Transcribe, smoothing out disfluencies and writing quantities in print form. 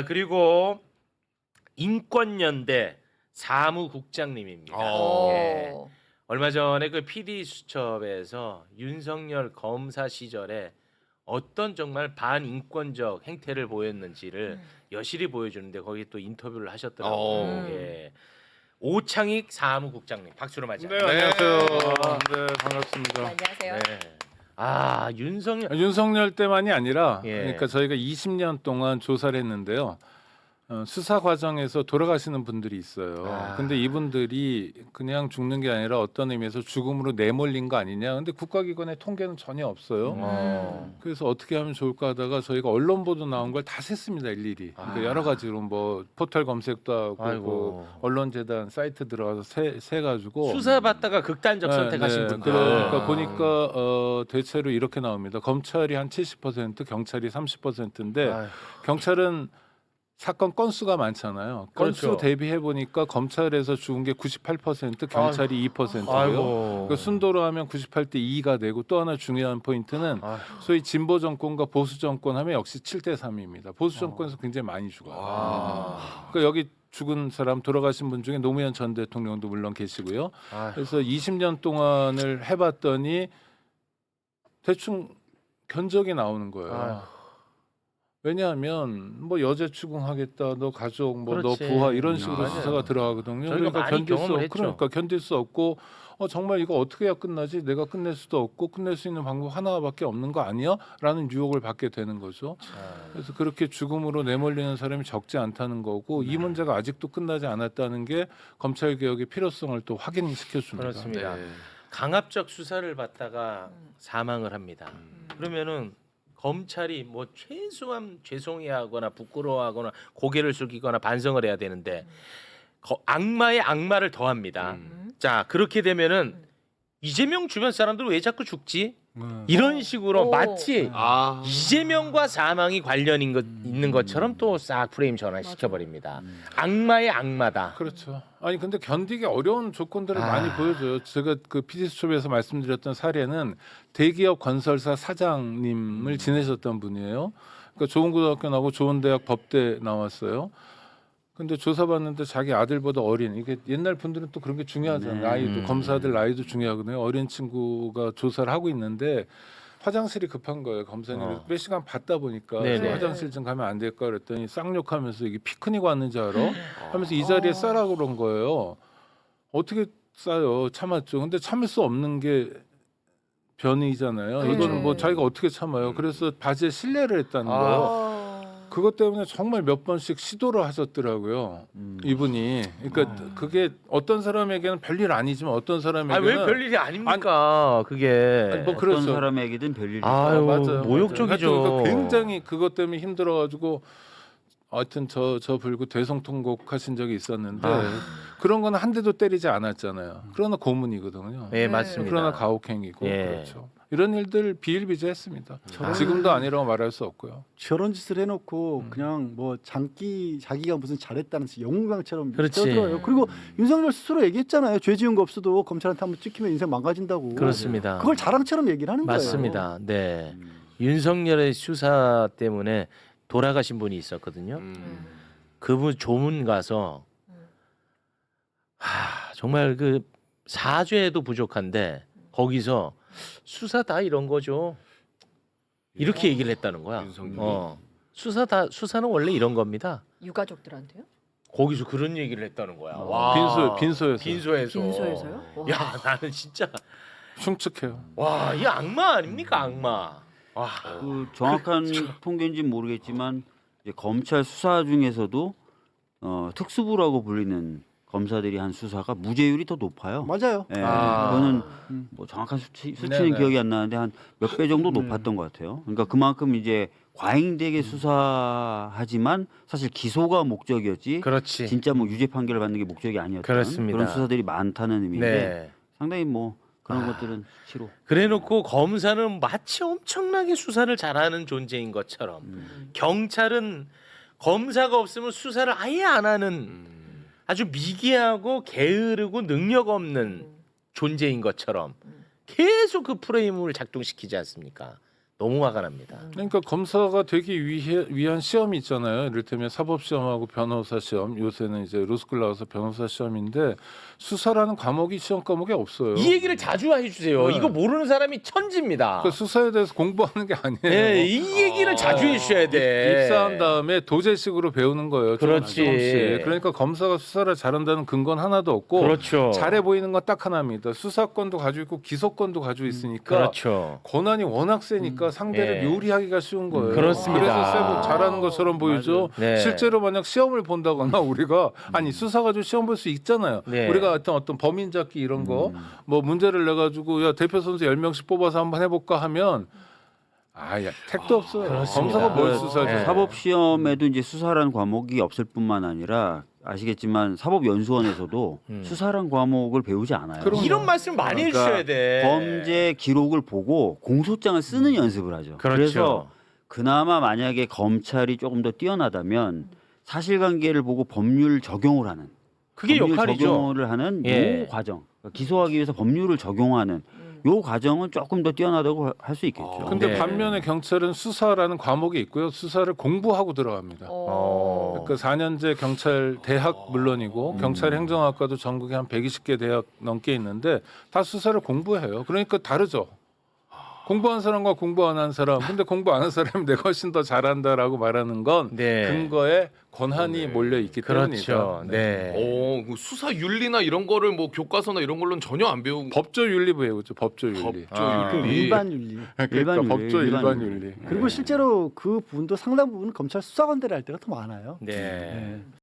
그리고 인권연대 사무국장님입니다. 예. 얼마 전에 그 PD 수첩에서 윤석열 검사 시절에 어떤 정말 반인권적 행태를 보였는지를 여실히 보여주는데 거기 또 인터뷰를 하셨더라고요. 예. 오창익 사무국장님 박수로 맞이합니다. 네, 안녕하세요. 네, 반갑습니다. 안녕하세요. 네. 윤석열 때만이 아니라 예. 그러니까 저희가 20년 동안 조사를 했는데요. 수사 과정에서 돌아가시는 분들이 있어요. 근데 이분들이 그냥 죽는 게 아니라 어떤 의미에서 죽음으로 내몰린 거 아니냐. 근데 국가기관의 통계는 전혀 없어요. 그래서 어떻게 하면 좋을까 하다가 저희가 언론 보도 나온 걸 다 셌습니다, 일일이. 그러니까 여러 가지로 뭐 포털 검색도 하고 그 언론재단 사이트 들어가서 세 가지고 수사 받다가 극단적 선택하신 분들. 그러니까 보니까 대체로 이렇게 나옵니다. 검찰이 한 70%, 경찰이 30%인데 경찰은 사건 건수가 많잖아요. 건수 그렇죠. 대비해 보니까 검찰에서 죽은 게 98%, 경찰이 2%고요. 그러니까 순도로 하면 98대 2가 되고 또 하나 중요한 포인트는 소위 진보 정권과 보수 정권 하면 역시 7대 3입니다. 보수 정권에서 굉장히 많이 죽어요. 그러니까 여기 죽은 사람 돌아가신 분 중에 노무현 전 대통령도 물론 계시고요. 그래서 20년 동안을 해봤더니 대충 견적이 나오는 거예요. 왜냐하면 뭐 여죄 추궁하겠다, 너 가족, 뭐 너 부하 이런 식으로 수사가 들어가거든요. 그러니까 견딜 수 없고 정말 이거 어떻게 해야 끝나지? 내가 끝낼 수도 없고 끝낼 수 있는 방법 하나밖에 없는 거 아니야? 라는 유혹을 받게 되는 거죠. 그래서 그렇게 죽음으로 내몰리는 사람이 적지 않다는 거고 이 문제가 아직도 끝나지 않았다는 게 검찰 개혁의 필요성을 또 확인시켜줍니다. 그렇습니다. 강압적 수사를 받다가 사망을 합니다. 그러면은 검찰이 뭐 최소한 죄송해하거나 부끄러워하거나 고개를 숙이거나 반성을 해야 되는데 악마의 악마를 더합니다. 자 그렇게 되면은 이재명 주변 사람들은 왜 자꾸 죽지? 이런 식으로 마치 이재명과 사망이 관련인 있는 것처럼 또 싹 프레임 전환시켜 버립니다. 악마의 악마다. 그렇죠. 아니 근데 견디기 어려운 조건들을 많이 보여줘요. 제가 그 PD수첩에서 말씀드렸던 사례는 대기업 건설사 사장님을 지내셨던 분이에요. 그러니까 좋은 고등학교 나오고 좋은 대학 법대 나왔어요. 근데 조사받는데 자기 아들보다 어린 이게 옛날 분들은 또 그런 게 중요하잖아요. 나이도 검사들 나이도 중요하거든요. 어린 친구가 조사를 하고 있는데 화장실이 급한 거예요. 검사님 몇 시간 받다 보니까 화장실 좀 가면 안 될까 그랬더니 쌍욕하면서 이게 피크닉 왔는지 알아? 하면서 이 자리에 싸라 그런 거예요. 어떻게 싸요? 참았죠. 근데 참을 수 없는 게 변이잖아요. 이거는 뭐 자기가 어떻게 참아요? 그래서 바지에 실례를 했다는 거예요. 그것 때문에 정말 몇 번씩 시도를 하셨더라고요. 이분이. 그러니까 그게 어떤 사람에게는 별일 아니지만 어떤 사람에게는 왜 별일이 아닙니까? 그게 뭐 어떤 사람에게든 별일이 맞아요. 모욕적이죠. 그러니까 굉장히 그것 때문에 힘들어가지고 하여튼 저 불구 대성통곡 하신 적이 있었는데 그런 건 한 대도 때리지 않았잖아요. 그러나 고문이거든요. 네, 맞습니다. 그러나 가혹행위고 예. 그렇죠. 이런 일들 비일비재했습니다. 지금도 아니라고 말할 수 없고요. 저런 짓을 해놓고 그냥 뭐 자기가 무슨 잘했다는 영웅강처럼 그렇지. 떠들어요. 그리고 윤석열 스스로 얘기했잖아요. 죄 지은 거 없어도 검찰한테 한번 찍히면 인생 망가진다고. 그렇습니다. 그걸 자랑처럼 얘기를 하는 거예요. 맞습니다. 네. 윤석열의 수사 때문에 돌아가신 분이 있었거든요. 그분 조문 가서 정말 그 사죄도 부족한데 거기서 수사 다 이런 거죠. 이렇게 얘기를 했다는 거야. 수사는 원래 이런 겁니다. 유가족들한테요? 거기서 그런 얘기를 했다는 거야. 와. 빈소에서 빈소에서요? 와. 야, 나는 진짜 흉측해요. 와, 이 악마 아닙니까, 악마. 와. 그 정확한 통계인지는 모르겠지만 이제 검찰 수사 중에서도 특수부라고 불리는 검사들이 한 수사가 무죄율이 더 높아요. 맞아요. 예, 그거는 뭐 정확한 수치는 기억이 안 나는데 한 몇 배 정도 높았던 것 같아요. 그러니까 그만큼 이제 과잉되게 수사하지만 사실 기소가 목적이었지. 그렇지. 진짜 뭐 유죄 판결을 받는 게 목적이 아니었던 그렇습니다. 그런 수사들이 많다는 의미인데 네. 상당히 뭐 그런 것들은 수치로. 그래놓고 검사는 마치 엄청나게 수사를 잘하는 존재인 것처럼 경찰은 검사가 없으면 수사를 아예 안 하는 아주 미개하고 게으르고 능력 없는 존재인 것처럼 계속 그 프레임을 작동시키지 않습니까? 너무 화가 납니다. 그러니까 검사가 되기 위한 시험이 있잖아요. 이를테면 사법시험하고 변호사 시험, 요새는 이제 로스쿨 나와서 변호사 시험인데 수사라는 과목이 시험 과목에 없어요. 이 얘기를 자주 해주세요. 네. 이거 모르는 사람이 천지입니다. 그 수사에 대해서 공부하는 게 아니에요. 네, 이 얘기를 자주 해주셔야 돼. 입사한 다음에 도제식으로 배우는 거예요. 그렇지. 조금씩. 그러니까 검사가 수사를 잘한다는 근거는 하나도 없고 그렇죠. 잘해 보이는 건 딱 하나입니다. 수사권도 가지고 있고 기소권도 가지고 있으니까 그렇죠. 권한이 워낙 세니까 상대를 예. 요리하기가 쉬운 거예요. 그렇습니다. 그래서 세고 잘하는 것처럼 보이죠. 네. 실제로 만약 시험을 본다거나 우리가 아니 수사 가지고 시험 볼 수 있잖아요. 네. 우리가 어떤 범인 잡기 이런 거 뭐 문제를 내 가지고 야 대표 선수 10명씩 뽑아서 한번 해볼까 하면 아야 택도 없어요. 그렇습니다. 검사가 뭘 그, 수사죠? 네. 사법 시험에도 이제 수사라는 과목이 없을 뿐만 아니라 아시겠지만 사법연수원에서도 수사라는 과목을 배우지 않아요. 그럼요. 이런 말씀 많이 그러니까 해주셔야 돼. 범죄 기록을 보고 공소장을 쓰는 연습을 하죠. 그렇죠. 그래서 그나마 만약에 검찰이 조금 더 뛰어나다면 사실관계를 보고 법률 적용을 하는 그게 법률 역할이죠. 적용을 하는 예. 요 과정 그러니까 기소하기 위해서 법률을 적용하는 요 과정은 조금 더 뛰어나다고 할 수 있겠죠. 근데 네. 반면에 경찰은 수사라는 과목이 있고요. 수사를 공부하고 들어갑니다. 어. 그 4년제 경찰 대학 물론이고 경찰 행정학과도 전국에 한 120개 대학 넘게 있는데 다 수사를 공부해요. 그러니까 다르죠. 공부한 사람과 공부 안 한 사람. 근데 공부 안 한 사람이 내가 훨씬 더 잘한다라고 말하는 건 네. 근거에 권한이 몰려 있기 때문이죠. 그렇죠. 네. 그 수사 윤리나 이런 거를 뭐 교과서나 이런 걸로는 전혀 안 배우고 법조 윤리 배우죠. 법조 윤리. 법조 그 윤리. 일반 윤리. 그러니까 일반 윤리, 법조 일반 일반 윤리. 윤리. 그리고 실제로 그 부분도 상당 부분 검찰 수사관들이 할 때가 더 많아요. 네. 네.